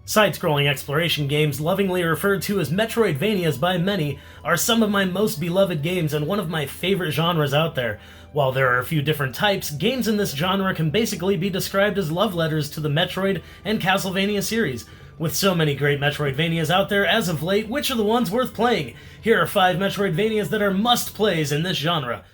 Side-scrolling exploration games, lovingly referred to as Metroidvanias by many, are some of my most beloved games and one of my favorite genres out there. While there are a few different types, games in this genre can basically be described as love letters to the Metroid and Castlevania series. With so many great Metroidvanias out there as of late, which are the ones worth playing? Here are 5 Metroidvanias that are must-plays in this genre.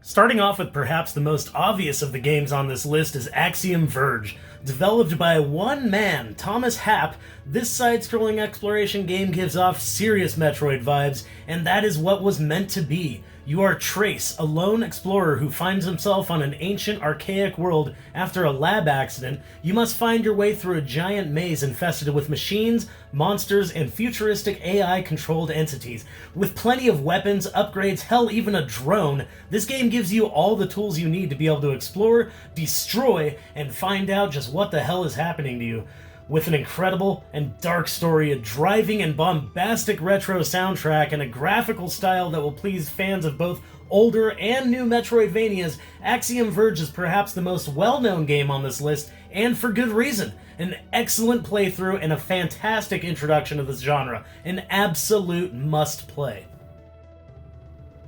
Starting off with perhaps the most obvious of the games on this list is Axiom Verge. Developed by one man, Thomas Happ, this side-scrolling exploration game gives off serious Metroid vibes, and that is what was meant to be. You are Trace, a lone explorer who finds himself on an ancient, archaic world after a lab accident. You must find your way through a giant maze infested with machines, monsters, and futuristic AI-controlled entities. With plenty of weapons, upgrades, hell, even a drone, this game gives you all the tools you need to be able to explore, destroy, and find out just what the hell is happening to you. With an incredible and dark story, a driving and bombastic retro soundtrack, and a graphical style that will please fans of both older and new Metroidvanias, Axiom Verge is perhaps the most well-known game on this list, and for good reason. An excellent playthrough and a fantastic introduction to this genre. An absolute must-play.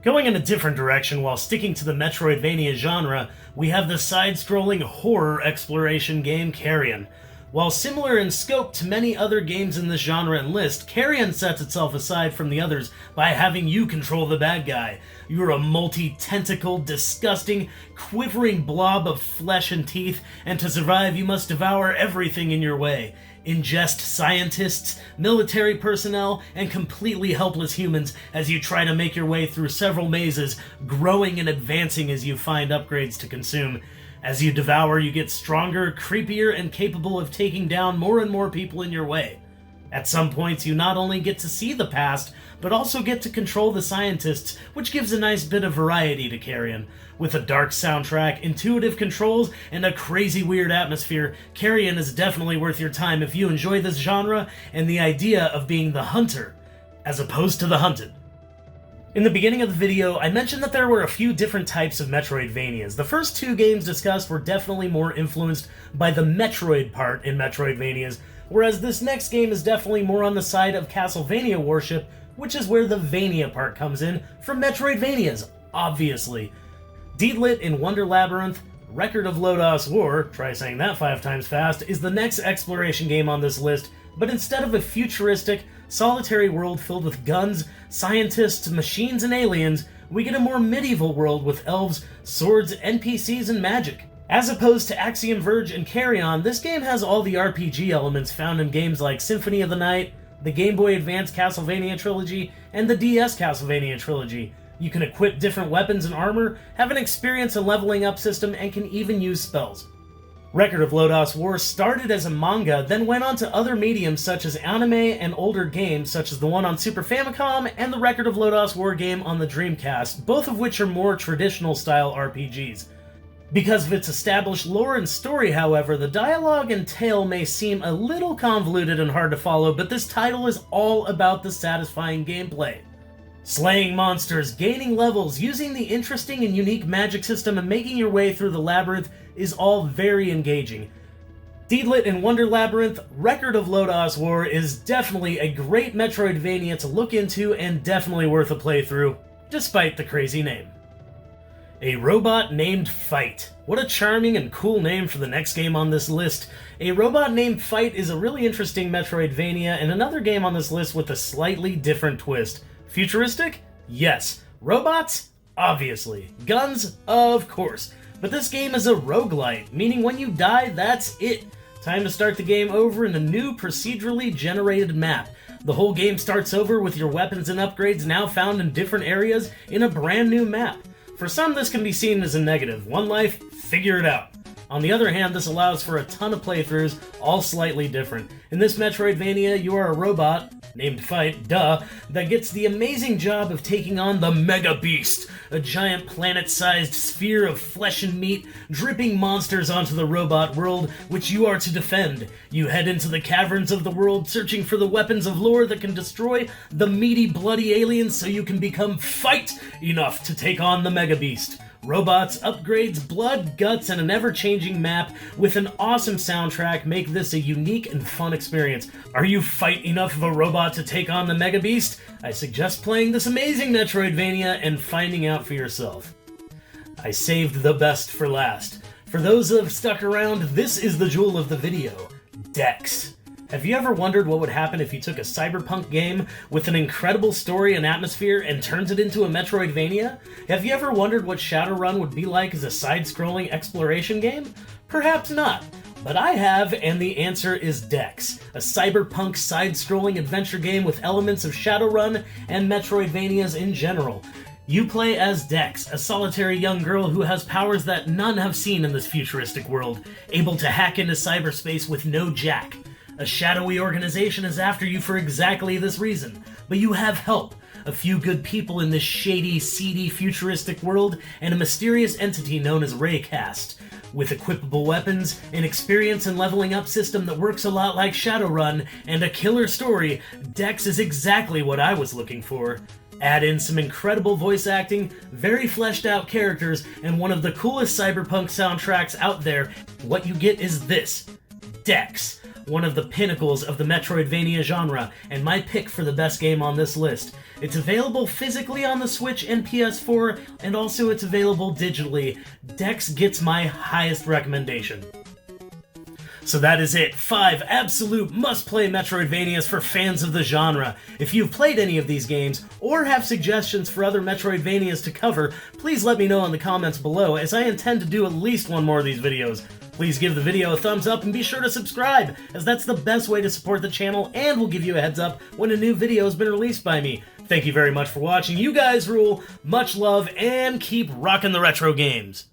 Going in a different direction while sticking to the Metroidvania genre, we have the side-scrolling horror exploration game Carnion. While similar in scope to many other games in this genre and list, Carnion sets itself aside from the others by having you control the bad guy. You're a multi-tentacled, disgusting, quivering blob of flesh and teeth, and to survive you must devour everything in your way. Ingest scientists, military personnel, and completely helpless humans as you try to make your way through several mazes, growing and advancing as you find upgrades to consume. As you devour, you get stronger, creepier, and capable of taking down more and more people in your way. At some points, you not only get to see the past, but also get to control the scientists, which gives a nice bit of variety to Carnion. With a dark soundtrack, intuitive controls, and a crazy weird atmosphere, Carnion is definitely worth your time if you enjoy this genre and the idea of being the hunter, as opposed to the hunted. In the beginning of the video, I mentioned that there were a few different types of Metroidvanias. The first 2 games discussed were definitely more influenced by the Metroid part in Metroidvanias, whereas this next game is definitely more on the side of Castlevania worship, which is where the Vania part comes in from Metroidvanias, obviously. Deedlit in Wonder Labyrinth, Record of Lodos War, try saying that 5 times fast, is the next exploration game on this list, but instead of a futuristic, solitary world filled with guns, scientists, machines, and aliens, we get a more medieval world with elves, swords, NPCs, and magic. As opposed to Axiom Verge and Carnion, this game has all the RPG elements found in games like Symphony of the Night, the Game Boy Advance Castlevania trilogy, and the DS Castlevania trilogy. You can equip different weapons and armor, have an experience and leveling up system, and can even use spells. Record of Lodos War started as a manga, then went on to other mediums such as anime and older games such as the one on Super Famicom and the Record of Lodos War game on the Dreamcast, both of which are more traditional style RPGs. Because of its established lore and story, however, the dialogue and tale may seem a little convoluted and hard to follow, but this title is all about the satisfying gameplay. Slaying monsters, gaining levels, using the interesting and unique magic system, and making your way through the labyrinth is all very engaging. Deedlit in Wonder Labyrinth, Record of Lodos War is definitely a great Metroidvania to look into and definitely worth a playthrough, despite the crazy name. A Robot Named Fight. What a charming and cool name for the next game on this list. A Robot Named Fight is a really interesting Metroidvania and another game on this list with a slightly different twist. Futuristic? Yes. Robots? Obviously. Guns? Of course. But this game is a roguelite, meaning when you die, that's it. Time to start the game over in a new procedurally generated map. The whole game starts over with your weapons and upgrades now found in different areas in a brand new map. For some, this can be seen as a negative. One life, figure it out. On the other hand, this allows for a ton of playthroughs, all slightly different. In this Metroidvania, you are a robot, named Fight, duh, that gets the amazing job of taking on the Mega Beast, a giant planet-sized sphere of flesh and meat dripping monsters onto the robot world, which you are to defend. You head into the caverns of the world searching for the weapons of lore that can destroy the meaty, bloody aliens so you can become Fight enough to take on the Mega Beast. Robots, upgrades, blood, guts, and an ever-changing map with an awesome soundtrack make this a unique and fun experience. Are you Fight enough of a robot to take on the Mega Beast? I suggest playing this amazing Metroidvania and finding out for yourself. I saved the best for last. For those that have stuck around, this is the jewel of the video, Dex. Have you ever wondered what would happen if you took a cyberpunk game with an incredible story and atmosphere and turns it into a Metroidvania? Have you ever wondered what Shadowrun would be like as a side-scrolling exploration game? Perhaps not. But I have, and the answer is Dex, a cyberpunk side-scrolling adventure game with elements of Shadowrun and Metroidvanias in general. You play as Dex, a solitary young girl who has powers that none have seen in this futuristic world, able to hack into cyberspace with no jack. A shadowy organization is after you for exactly this reason, but you have help. A few good people in this shady, seedy, futuristic world, and a mysterious entity known as Raycast. With equipable weapons, an experience and leveling up system that works a lot like Shadowrun, and a killer story, Dex is exactly what I was looking for. Add in some incredible voice acting, very fleshed out characters, and one of the coolest cyberpunk soundtracks out there, what you get is this, Dex. One of the pinnacles of the Metroidvania genre, and my pick for the best game on this list. It's available physically on the Switch and PS4, and also it's available digitally. Dex gets my highest recommendation. So that is it. 5 absolute must-play Metroidvanias for fans of the genre. If you've played any of these games, or have suggestions for other Metroidvanias to cover, please let me know in the comments below, as I intend to do at least one more of these videos. Please give the video a thumbs up and be sure to subscribe, as that's the best way to support the channel and will give you a heads up when a new video has been released by me. Thank you very much for watching. You guys rule, much love, and keep rocking the retro games.